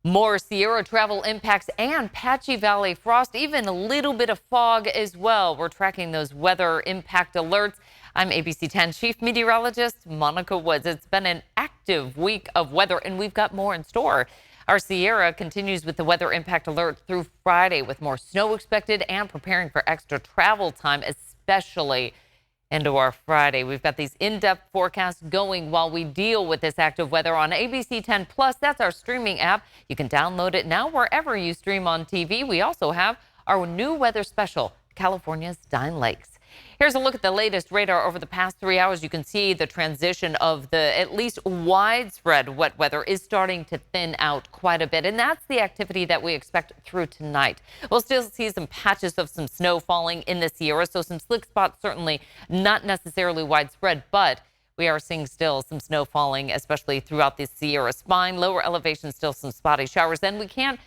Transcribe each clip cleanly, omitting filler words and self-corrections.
More Sierra travel impacts and patchy valley frost, even a little bit of fog as well. We're tracking those weather impact alerts. I'm ABC 10 Chief Meteorologist Monica Woods. It's been an active week of weather, and we've got more in store. Our Sierra continues with the weather impact alert through Friday, with more snow expected and preparing for extra travel time, especially into our Friday. We've got these in-depth forecasts going while we deal with this active weather on ABC 10 Plus. That's our streaming app. You can download it now wherever you stream on TV. We also have our new weather special, California's Dine Lakes. Here's a look at the latest radar over the past 3 hours. You can see the transition of the at least widespread wet weather is starting to thin out quite a bit. And that's the activity that we expect through tonight. We'll still see some patches of some snow falling in the Sierra. So some slick spots, certainly not necessarily widespread, but we are seeing still some snow falling, especially throughout the Sierra spine. Lower elevation, still some spotty showers. Then we can't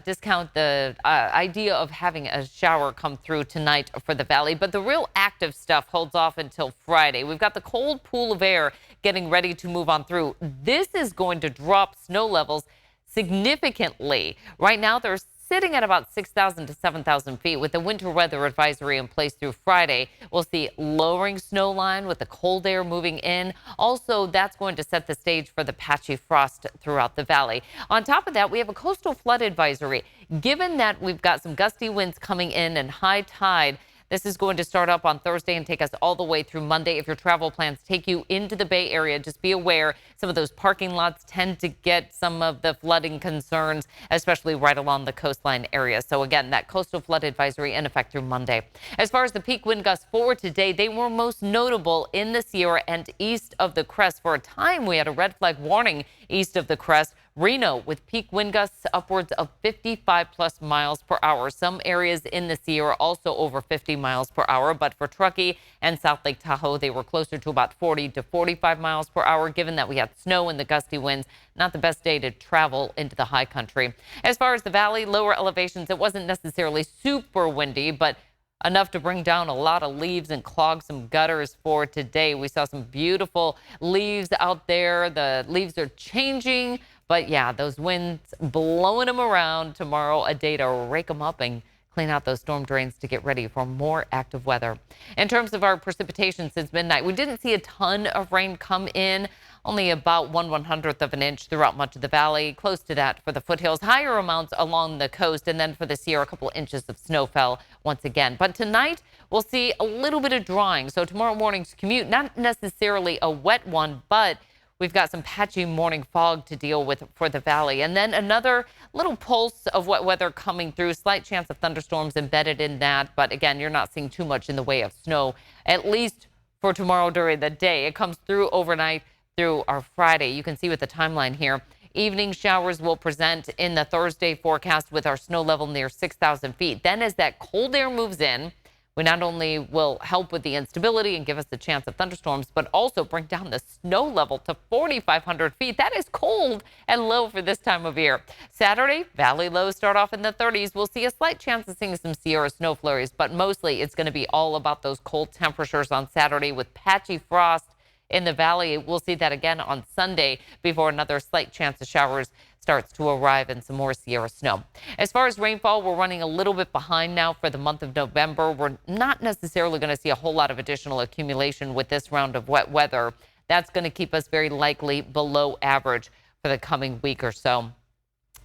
discount the idea of having a shower come through tonight for the valley. But the real active stuff holds off until Friday. We've got the cold pool of air getting ready to move on through. This is going to drop snow levels significantly. Right now, they're sitting at about 6,000 to 7,000 feet. With the winter weather advisory in place through Friday, we'll see lowering snow line with the cold air moving in. Also, that's going to set the stage for the patchy frost throughout the valley. On top of that, we have a coastal flood advisory. Given that we've got some gusty winds coming in and high tide, this is going to start up on Thursday and take us all the way through Monday. If your travel plans take you into the Bay Area, just be aware some of those parking lots tend to get some of the flooding concerns, especially right along the coastline area. So again, that coastal flood advisory in effect through Monday. As far as the peak wind gusts for today, they were most notable in the Sierra and east of the crest. For a time, we had a red flag warning east of the crest. Reno with peak wind gusts upwards of 55 plus miles per hour. Some areas in the Sierra also over 50 miles per hour. But for Truckee and South Lake Tahoe, they were closer to about 40 to 45 miles per hour. Given that we had snow and the gusty winds, not the best day to travel into the high country. As far as the valley, lower elevations, it wasn't necessarily super windy, but enough to bring down a lot of leaves and clog some gutters for today. We saw some beautiful leaves out there. The leaves are changing, but yeah, those winds blowing them around. Tomorrow, a day to rake them up and clean out those storm drains to get ready for more active weather. In terms of our precipitation since midnight, we didn't see a ton of rain come in. Only about 1/100th of an inch throughout much of the valley, close to that for the foothills, higher amounts along the coast, and then for the Sierra, a couple inches of snow fell once again. But tonight, we'll see a little bit of drying. So tomorrow morning's commute, not necessarily a wet one, but we've got some patchy morning fog to deal with for the valley. And then another little pulse of wet weather coming through, slight chance of thunderstorms embedded in that. But again, you're not seeing too much in the way of snow, at least for tomorrow during the day. It comes through overnight through our Friday. You can see with the timeline here, evening showers will present in the Thursday forecast with our snow level near 6,000 feet. Then as that cold air moves in, we not only will help with the instability and give us the chance of thunderstorms, but also bring down the snow level to 4,500 feet. That is cold and low for this time of year. Saturday, valley lows start off in the 30s. We'll see a slight chance of seeing some Sierra snow flurries, but mostly it's going to be all about those cold temperatures on Saturday with patchy frost in the valley. We'll see that again on Sunday before another slight chance of showers starts to arrive and some more Sierra snow. As far as rainfall, we're running a little bit behind now for the month of November. We're not necessarily going to see a whole lot of additional accumulation with this round of wet weather. That's going to keep us very likely below average for the coming week or so.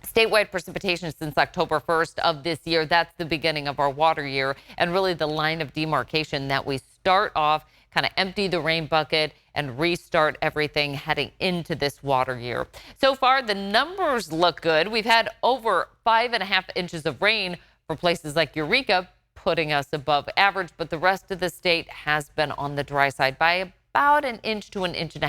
Statewide precipitation since October 1st of this year. That's the beginning of our water year and really the line of demarcation that we start off, kind of empty the rain bucket and restart everything heading into this water year. So far, the numbers look good. We've had over 5.5 inches of rain for places like Eureka, putting us above average, but the rest of the state has been on the dry side by about 1 inch to 1.5 inches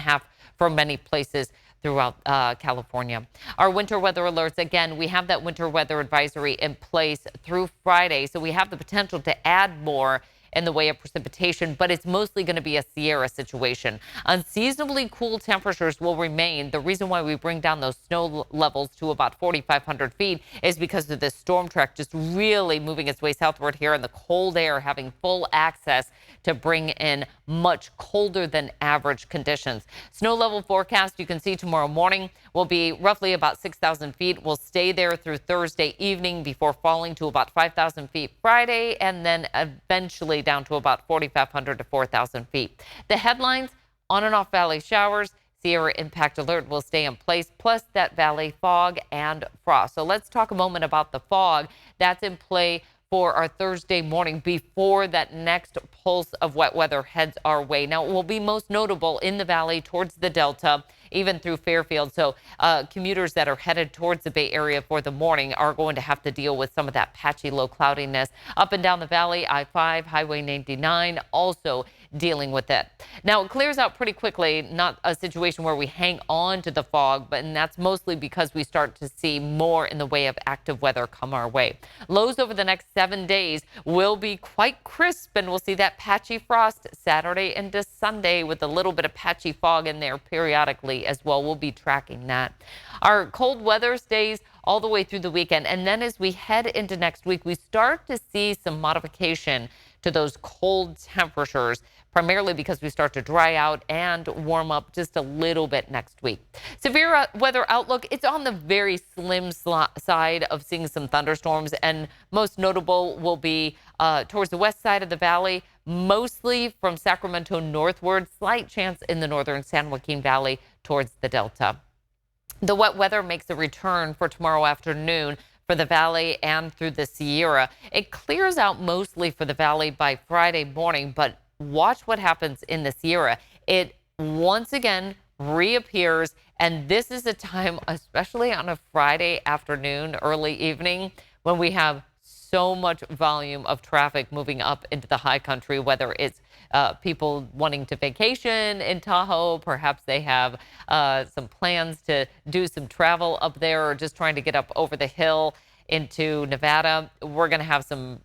for many places throughout California. Our winter weather alerts, again, we have that winter weather advisory in place through Friday, so we have the potential to add more in the way of precipitation, but it's mostly going to be a Sierra situation. Unseasonably cool temperatures will remain. The reason why we bring down those snow levels to about 4,500 feet is because of this storm track just really moving its way southward here, and the cold air having full access to bring in much colder than average conditions. Snow level forecast you can see tomorrow morning will be roughly about 6,000 feet. We'll stay there through Thursday evening before falling to about 5,000 feet Friday, and then eventually down to about 4,500 to 4,000 feet. The headlines: on and off valley showers. Sierra impact alert will stay in place, plus that valley fog and frost. So let's talk a moment about the fog that's in play for our Thursday morning before that next pulse of wet weather heads our way. Now, it will be most notable in the valley towards the Delta, even through Fairfield. So commuters that are headed towards the Bay Area for the morning are going to have to deal with some of that patchy low cloudiness. Up and down the valley, I-5, Highway 99, also dealing with it. Now, it clears out pretty quickly, not a situation where we hang on to the fog, and that's mostly because we start to see more in the way of active weather come our way. Lows over the next 7 days will be quite crisp, and we'll see that patchy frost Saturday into Sunday with a little bit of patchy fog in there periodically as well. We'll be tracking that. Our cold weather stays all the way through the weekend, and then as we head into next week, we start to see some modification to those cold temperatures, primarily because we start to dry out and warm up just a little bit next week. Severe weather outlook, it's on the very slim side of seeing some thunderstorms, and most notable will be towards the west side of the valley, mostly from Sacramento northward, slight chance in the northern San Joaquin Valley towards the Delta. The wet weather makes a return for tomorrow afternoon for the valley and through the Sierra. It clears out mostly for the valley by Friday morning, but watch what happens in the Sierra. It once again reappears, and this is a time, especially on a Friday afternoon, early evening, when we have so much volume of traffic moving up into the high country, whether it's people wanting to vacation in Tahoe, perhaps they have some plans to do some travel up there, or just trying to get up over the hill into Nevada. We're going to have some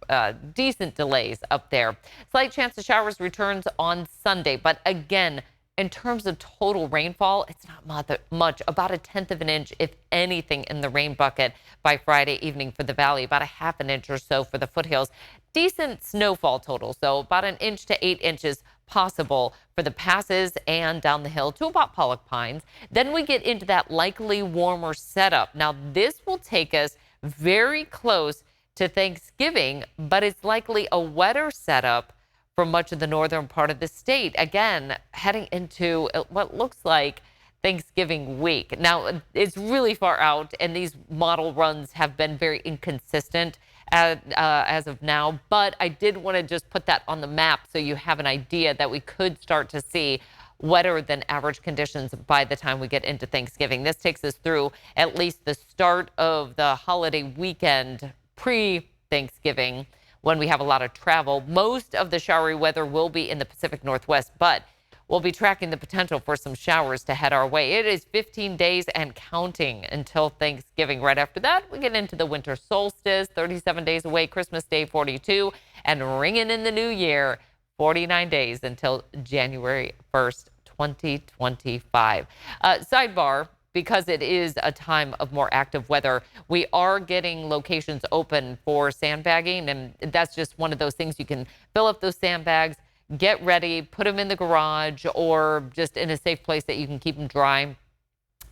decent delays up there. Slight chance of showers returns on Sunday, but again, in terms of total rainfall, it's not much, about 1/10 of an inch, if anything, in the rain bucket by Friday evening for the valley, about 1/2 inch or so for the foothills. Decent snowfall total, so about 1 inch to 8 inches possible for the passes and down the hill to about Pollock Pines. Then we get into that likely warmer setup. Now, this will take us very close to Thanksgiving, but it's likely a wetter setup for much of the northern part of the state. Again, heading into what looks like Thanksgiving week. Now, it's really far out, and these model runs have been very inconsistent as of now, but I did want to just put that on the map so you have an idea that we could start to see wetter than average conditions by the time we get into Thanksgiving. This takes us through at least the start of the holiday weekend pre-Thanksgiving, when we have a lot of travel. Most of the showery weather will be in the Pacific Northwest, but we'll be tracking the potential for some showers to head our way. It is 15 days and counting until Thanksgiving. Right after that, we get into the winter solstice, 37 days away, Christmas Day 42, and ringing in the new year, 49 days until January 1st, 2025. Sidebar: because it is a time of more active weather, we are getting locations open for sandbagging, and that's just one of those things. You can fill up those sandbags, get ready, put them in the garage, or just in a safe place that you can keep them dry,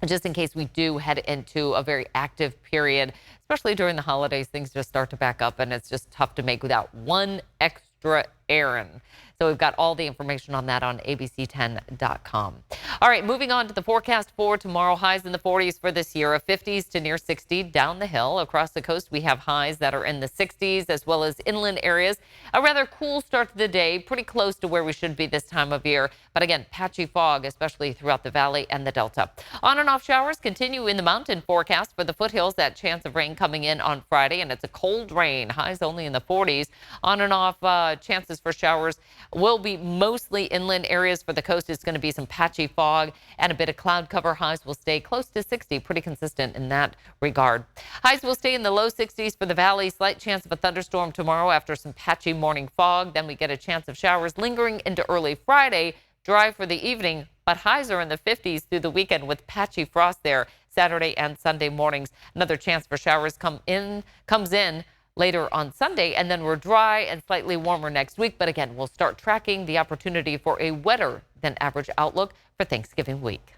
just in case we do head into a very active period, especially during the holidays. Things just start to back up, and it's just tough to make without one extra errand. So we've got all the information on that on abc10.com. All right, moving on to the forecast for tomorrow. Highs in the 40s for this year, 50s to near 60 down the hill. Across the coast, we have highs that are in the 60s, as well as inland areas. A rather cool start to the day, pretty close to where we should be this time of year. But again, patchy fog, especially throughout the valley and the Delta. On and off showers continue in the mountain forecast for the foothills. That chance of rain coming in on Friday, and it's a cold rain. Highs only in the 40s. On and off chances for showers will be mostly inland areas. For the coast, it's going to be some patchy fog and a bit of cloud cover. Highs will stay close to 60, pretty consistent in that regard. Highs will stay in the low 60s for the valley. Slight chance of a thunderstorm tomorrow after some patchy morning fog. Then we get a chance of showers lingering into early Friday. Dry for the evening, but highs are in the 50s through the weekend with patchy frost there Saturday and Sunday mornings. Another chance for showers comes in later on Sunday, and then we're dry and slightly warmer next week. But again, we'll start tracking the opportunity for a wetter than average outlook for Thanksgiving week.